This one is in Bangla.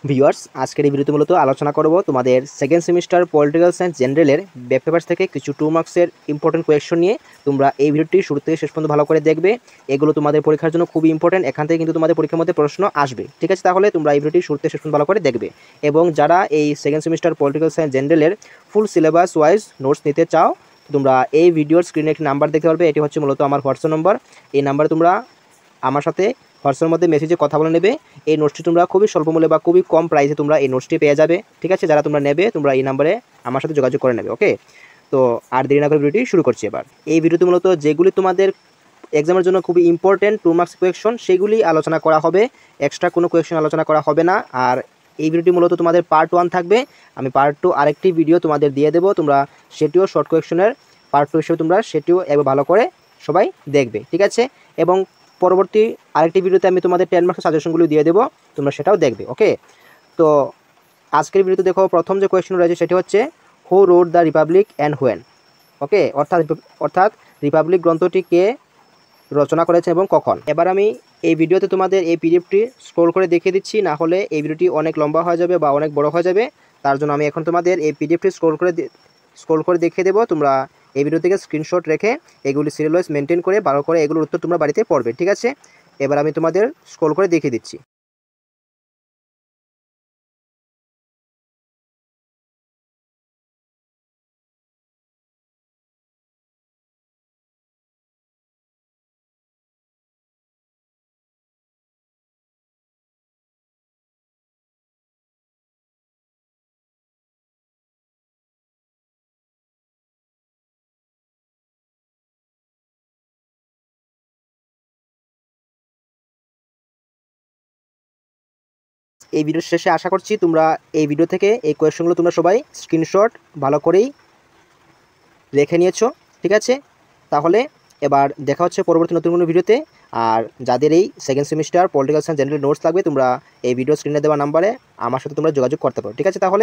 ভিউয়ার্স, আজকের এই ভিডিওতে মূলত আলোচনা করব তোমাদের সেকেন্ড সেমিস্টার পলিটিক্যাল সায়েন্স জেনারেলের ব্যাক পেপার থেকে কিছু 2 মার্কসের ইম্পর্টেন্ট কোয়েশ্চন নিয়ে। তোমরা এই ভিডিওটি শুরু থেকে শেষ পর্যন্ত ভালো করে দেখবে। এগুলো তোমাদের পরীক্ষার জন্য খুবই ইম্পর্টেন্ট। এখান থেকে কিন্তু তোমাদের পরীক্ষার মধ্যে প্রশ্ন আসবে, ঠিক আছে? তাহলে তোমরা এই ভিডিওটি শুরু থেকে শেষ পর্যন্ত ভালো করে দেখবে। এবং যারা এই সেকেন্ড সেমিস্টার পলিটিক্যাল সায়েন্স জেনারেলের ফুল সিলেবাস ওয়াইজ নোটস নিতে চাও, তোমরা এই ভিডিওর স্ক্রিনে একটি নাম্বার দেখতে পারবে। এটি হচ্ছে মূলত আমার হোয়াটসঅ্যাপ নম্বর। এই নাম্বারে তোমরা আমার সাথে হোয়াটসঅ্যাপের মধ্যে মেসেজে কথা বলে নেবে। এই নোটসটি তোমরা খুবই স্বল্প মূল্যে বা খুবই কম প্রাইসে তোমরা এই নোটসটি পেয়ে যাবে, ঠিক আছে? যারা তোমরা নেবে তোমরা এই নাম্বারে আমার সাথে যোগাযোগ করে নেবে, ওকে? তো আর দেরি না করে ভিডিওটি শুরু করছি এবার। এই ভিডিওতে মূলত যেগুলি তোমাদের এক্সামের জন্য খুবই ইম্পর্টেন্ট 2 মার্কস কোয়েশ্চন সেগুলি আলোচনা করা হবে, এক্সট্রা কোনো কোয়েশ্চন আলোচনা করা হবে না। আর এই ভিডিওটি মূলত তোমাদের পার্ট 1 থাকবে। আমি পার্ট 2 আরেকটি ভিডিও তোমাদের দিয়ে দেবো, তোমরা সেটিও শর্ট কোয়েশ্চনের পার্ট 2 হিসেবে তোমরা সেটিও একবার ভালো করে সবাই দেখবে, ঠিক আছে? এবং পরবর্তী আরেকটি ভিডিওতে আমি তোমাদের 10 মার্কসের সাজেশনগুলো দিয়ে দেবো, তোমরা সেটাও দেখবে, ওকে? তো আজকের ভিডিওতে দেখো, প্রথম যে কোয়েশ্চন রয়েছে সেটি হচ্ছে who wrote the republic and when, okay? অর্থাৎ রিপাবলিক গ্রন্থটি কে রচনা করেছে এবং কখন। এবার আমি এই ভিডিওতে তোমাদের এই পিডিএফটি স্ক্রল করে দেখিয়ে দিচ্ছি, না হলে এই ভিডিওটি অনেক লম্বা হয়ে যাবে বা অনেক বড় হয়ে যাবে। তার জন্য আমি এখন তোমাদের এই পিডিএফটি স্ক্রল করে দেখিয়ে দেবো। তোমরা এই ভিডিও থেকে স্ক্রিনশট রেখে এগুলি সিরিয়াল ওয়াইজ মেনটেন করে ভালো করে এগুলোর উত্তর তোমরা বাড়িতে পড়বে, ঠিক আছে? এবার আমি তোমাদের স্ক্রল করে দেখিয়ে দিচ্ছি। এই ভিডিওর শেষে আশা করছি তোমরা এই ভিডিও থেকে এই কোয়েশ্চনগুলো তোমরা সবাই স্ক্রিনশট ভালো করেই রেখে নিয়েছো, ঠিক আছে? তাহলে এবার দেখা হচ্ছে পরবর্তী নতুন কোনো ভিডিওতে। আর যাদের এই second semester political science general notes লাগবে, তোমরা এই ভিডিও স্ক্রিনে দেওয়া নাম্বারে আমার সাথে তোমরা যোগাযোগ করতে পারো, ঠিক আছে? তাহলে